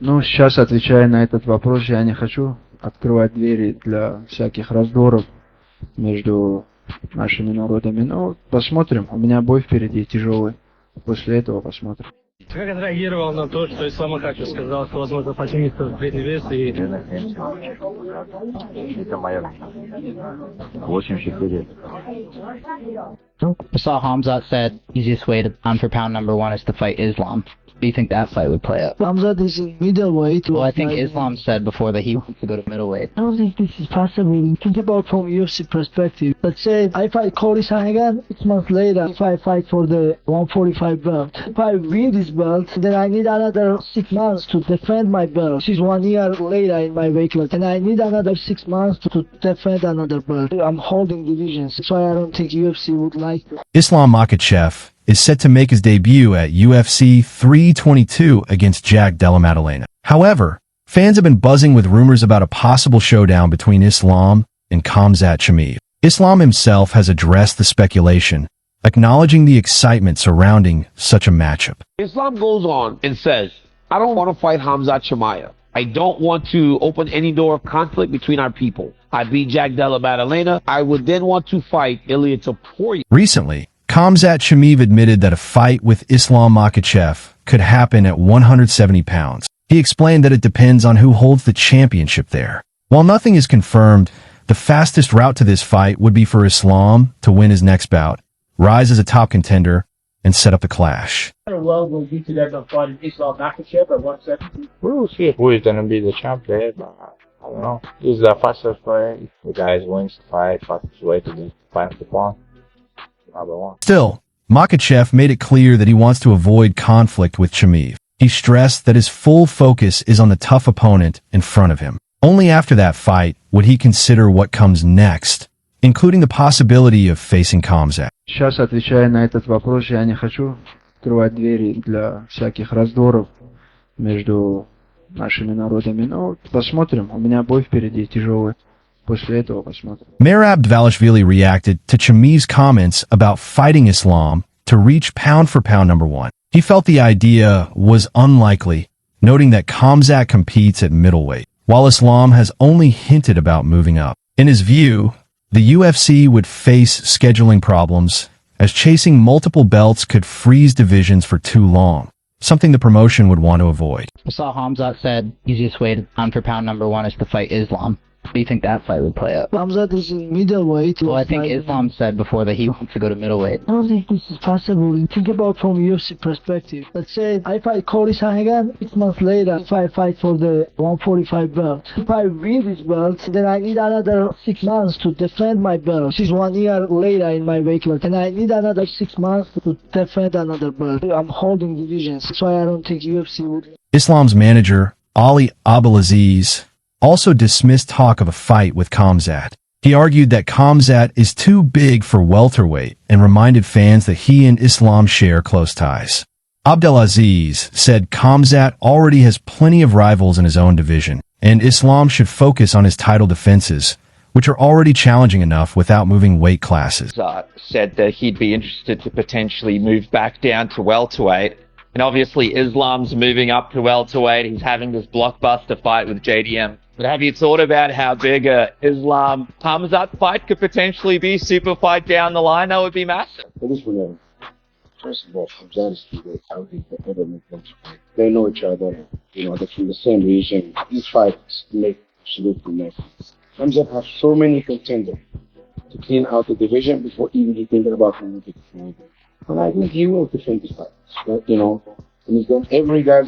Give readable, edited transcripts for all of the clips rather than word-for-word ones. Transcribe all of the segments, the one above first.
Ну, сейчас, отвечая на этот вопрос, я не хочу открывать двери для всяких раздоров между нашими народами. Но посмотрим. У меня бой впереди тяжелый. После этого посмотрим. Как отреагировал на то, что Ислам Макхачев сказал, что, возможно, поднимется в третий вес и... Это мое. 84 лет. I saw Khamzat said easiest way to pound for pound number one is to fight Islam. Do you think that fight would play out? Khamzat is in middleweight. Well, I think Islam said before that he wants to go to middleweight. I don't think this is possible. Think about from UFC perspective. Let's say I fight Cody Sahagan 6 months later. If I fight for the 145 belt, if I win this belt, then I need another 6 months to defend my belt. This is 1 year later in my weight class, and I need another 6 months to defend another belt. I'm holding divisions, so I don't think UFC would like to. Islam Makhachev is set to make his debut at UFC 322 against Jack Della Maddalena. However, fans have been buzzing with rumors about a possible showdown between Islam and Khamzat Chimaev. Islam himself has addressed the speculation, acknowledging the excitement surrounding such a matchup. Islam goes on and says, I don't want to fight Khamzat Chimaev. I don't want to open any door of conflict between our people. I beat Jack Della Maddalena. I would then want to fight illiatopuria. Recently, Khamzat Chimaev admitted that a fight with Islam Makhachev could happen at 170 pounds. He explained that it depends on who holds the championship there. While nothing is confirmed, the fastest route to this fight would be for Islam to win his next bout, rise as a top contender, and set up the clash. Well, will be together fighting Islam Makhachev at 170. We'll see who is gonna be the champion, but I don't know. He's the fastest player. If the guy wins the fight, fastest way to the final point. Still, Makhachev made it clear that he wants to avoid conflict with Chimaev. He stressed that his full focus is on the tough opponent in front of him. Only after that fight would he consider what comes next, including the possibility of facing Khamzat. Сейчас, отвечая на этот вопрос, я не хочу открывать двери для всяких раздоров между нашими народами. Но посмотрим. У меня бой впереди тяжелый. После этого посмотрим. Merab Dvalishvili reacted to Chimaev's comments about fighting Islam to reach pound-for-pound number one. He felt the idea was unlikely, noting that Khamzat competes at middleweight, while Islam has only hinted about moving up. In his view, the UFC would face scheduling problems, as chasing multiple belts could freeze divisions for too long, something the promotion would want to avoid. I saw Khamzat said easiest way to pound for pound number one is to fight Islam. Do you think that fight would play out? Khamzat is in middleweight. Well, I think Islam said before that he wants to go to middleweight. I don't think this is possible. Think about from UFC perspective. Let's say I fight Cody Sahagan 6 months later. If I fight for the 145 belt, if I win this belt, then I need another 6 months to defend my belt. This is 1 year later in my weight class, and I need another 6 months to defend another belt. I'm holding divisions, so I don't think UFC would. Islam's manager, Ali Abdelaziz, also dismissed talk of a fight with Khamzat. He argued that Khamzat is too big for welterweight and reminded fans that he and Islam share close ties. Abdelaziz said Khamzat already has plenty of rivals in his own division, and Islam should focus on his title defenses, which are already challenging enough without moving weight classes. Said that he'd be interested to potentially move back down to welterweight. And obviously Islam's moving up to welterweight. He's having this blockbuster fight with JDM. But have you thought about how big a Islam Khamzat fight could potentially be? Super fight down the line, that would be massive. First of all, Khamzat is too big. I don't think they'll ever make them fight. They know each other. You know, they're from the same region. These fights make absolutely no sense. Khamzat has so many contenders to clean out the division before even he thinking about who to defend. And I think he will defend this fight. But, you know, and he's done every guy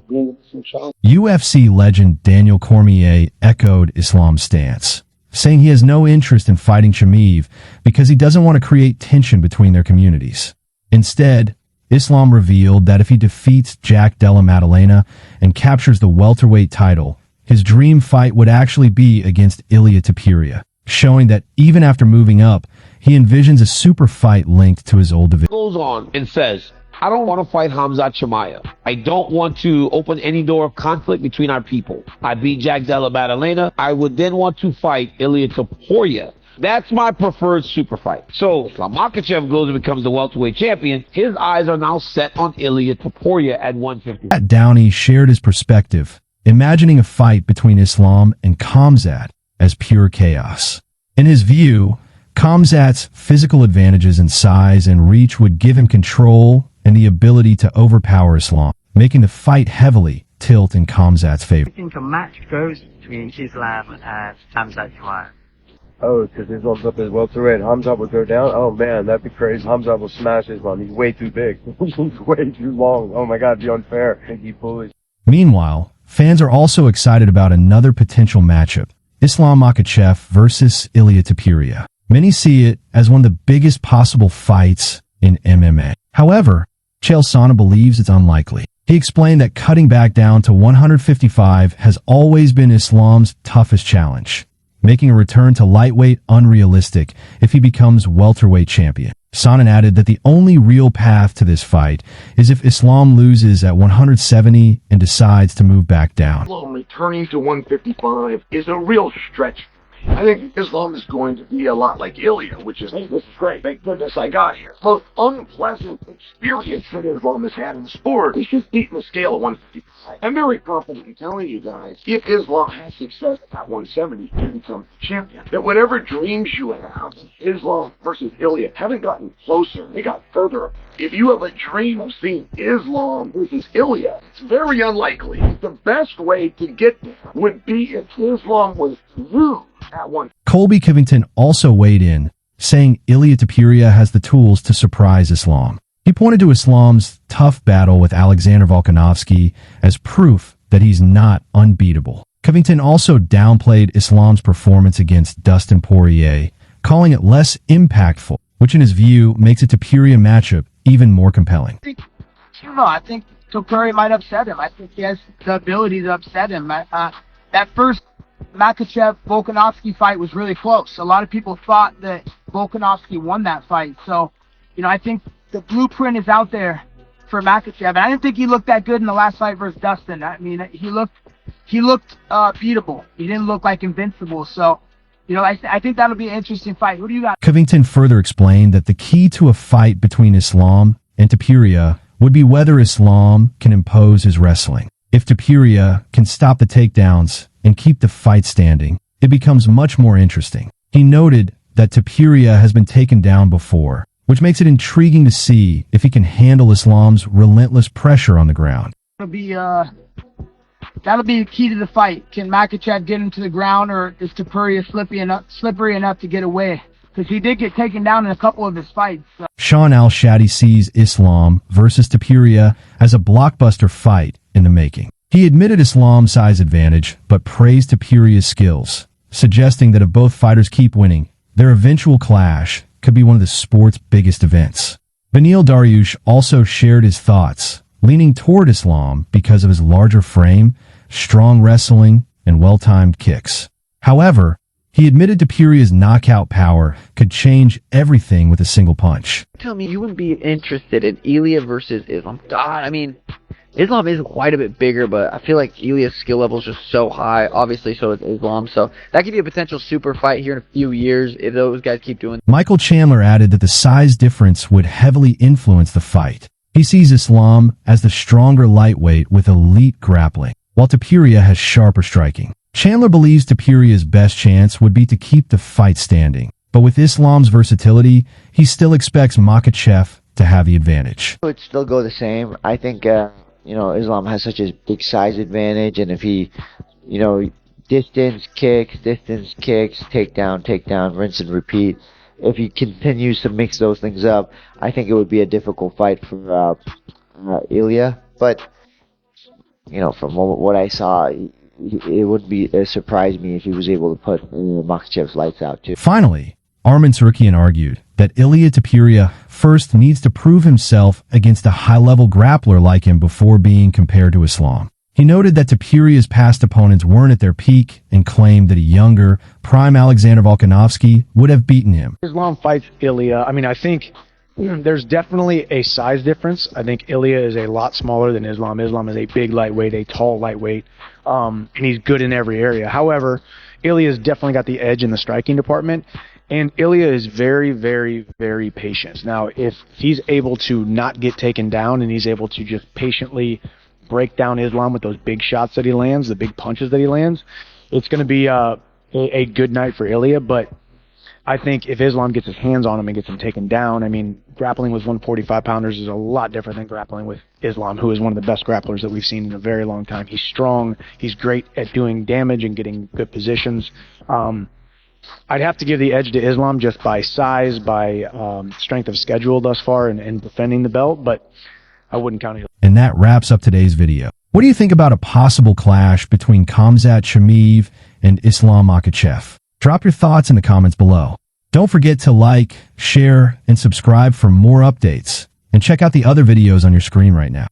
bring some challenge. UFC legend Daniel Cormier echoed Islam's stance, saying he has no interest in fighting Chimaev because he doesn't want to create tension between their communities. Instead, Islam revealed that if he defeats Jack Della Maddalena and captures the welterweight title, his dream fight would actually be against illiatopuria, showing that even after moving up, he envisions a super fight linked to his old division. Goes on and says, I don't want to fight Khamzat Chimaev. I don't want to open any door of conflict between our people. I beat Jack Della Maddalena. I would then want to fight illiatopuria. That's my preferred super fight. So if Makhachev goes and becomes the welterweight champion, his eyes are now set on illiatopuria at 150. Matt Downey shared his perspective, imagining a fight between Islam and Khamzat as pure chaos. In his view, Khamzat's physical advantages in size and reach would give him control and the ability to overpower Islam, making the fight heavily tilt in Khamzat's favor. I think a match goes between Islam and Khamzat Chimaev. Oh, because Islam's up as welterweight. Khamzat would go down? Oh man, that'd be crazy. Khamzat will smash Islam. He's way too big. He's way too long. Oh my god, it'd be unfair. I think he bullies. Meanwhile, fans are also excited about another potential matchup, Islam Makhachev versus illiatopuria. Many see it as one of the biggest possible fights in MMA. However, Chael Sonnen believes it's unlikely. He explained that cutting back down to 155 has always been Islam's toughest challenge, making a return to lightweight unrealistic if he becomes welterweight champion. Sonnen added that the only real path to this fight is if Islam loses at 170 and decides to move back down. Islam returning to 155 is a real stretch. I think Islam is going to be a lot like Ilya, which is, hey, this is great, thank goodness I got here. Most unpleasant experience that Islam has had in sport is just beating the scale at 155. I'm very confident in telling you guys, if Islam has success at 170 and becomes champion, that whatever dreams you have, Islam versus Ilya haven't gotten closer, they got further. If you have a dream of seeing Islam versus Ilya, it's very unlikely. The best way to get there would be if Islam was rude at one. Colby Covington also weighed in, saying illiatopuria has the tools to surprise Islam. He pointed to Islam's tough battle with Alexander Volkanovski as proof that he's not unbeatable. Covington also downplayed Islam's performance against Dustin Poirier, calling it less impactful, which in his view makes a Topuria matchup even more compelling. I think Topuria might upset him. I think he has the ability to upset him. That first Makhachev-Volkanovski fight was really close. A lot of people thought that Volkanovski won that fight. So, I think the blueprint is out there for Makhachev. And I didn't think he looked that good in the last fight versus Dustin. I mean, he looked beatable. He didn't look like invincible. So, I think that'll be an interesting fight. Who do you got? Covington further explained that the key to a fight between Islam and Topuria would be whether Islam can impose his wrestling. If Topuria can stop the takedowns and keep the fight standing, it becomes much more interesting. He noted that Topuria has been taken down before, which makes it intriguing to see if he can handle Islam's relentless pressure on the ground. That'll be the key to the fight. Can Makhachev get him to the ground, or is Topuria slippery enough to get away? Because he did get taken down in a couple of his fights. So. Sean Al-Shadi sees Islam versus Topuria as a blockbuster fight in the making. He admitted Islam's size advantage, but praised Topuria's skills, suggesting that if both fighters keep winning, their eventual clash could be one of the sport's biggest events. Beneil Dariush also shared his thoughts, leaning toward Islam because of his larger frame, strong wrestling, and well-timed kicks. However, he admitted Topuria's knockout power could change everything with a single punch. Tell me you wouldn't be interested in Ilya versus Islam. God, I mean, Islam is quite a bit bigger, but I feel like Ilya's skill level is just so high. Obviously, so is Islam. So that could be a potential super fight here in a few years if those guys keep doing. Michael Chandler added that the size difference would heavily influence the fight. He sees Islam as the stronger lightweight with elite grappling, while Topuria has sharper striking. Chandler believes Topuria's best chance would be to keep the fight standing, but with Islam's versatility, he still expects Makhachev to have the advantage. It would still go the same. I think, Islam has such a big size advantage, and if he, distance kicks, takedown, rinse and repeat, if he continues to mix those things up, I think it would be a difficult fight for Ilya. But, from what I saw, it wouldn't surprise me if he was able to put Makhachev's lights out too. Finally, Arman Tsarukyan argued that Ilia Topuria first needs to prove himself against a high-level grappler like him before being compared to Islam. He noted that Topuria's past opponents weren't at their peak and claimed that a younger, prime Alexander Volkanovski would have beaten him. Islam fights Ilya. I mean, I think there's definitely a size difference. I think Ilya is a lot smaller than Islam. Islam is a big lightweight, a tall lightweight, and he's good in every area. However, Ilya's definitely got the edge in the striking department, And Ilya is very, very, very patient. Now, if he's able to not get taken down and he's able to just patiently break down Islam with those big shots that he lands, the big punches that he lands, it's going to be a good night for Ilya. But I think if Islam gets his hands on him and gets him taken down, I mean, grappling with 145-pounders is a lot different than grappling with Islam, who is one of the best grapplers that we've seen in a very long time. He's strong. He's great at doing damage and getting good positions. I'd have to give the edge to Islam just by size, by strength of schedule thus far, and defending the belt, but I wouldn't count it. And that wraps up today's video. What do you think about a possible clash between Khamzat Chimaev and Islam Makhachev? Drop your thoughts in the comments below. Don't forget to like, share, and subscribe for more updates. And check out the other videos on your screen right now.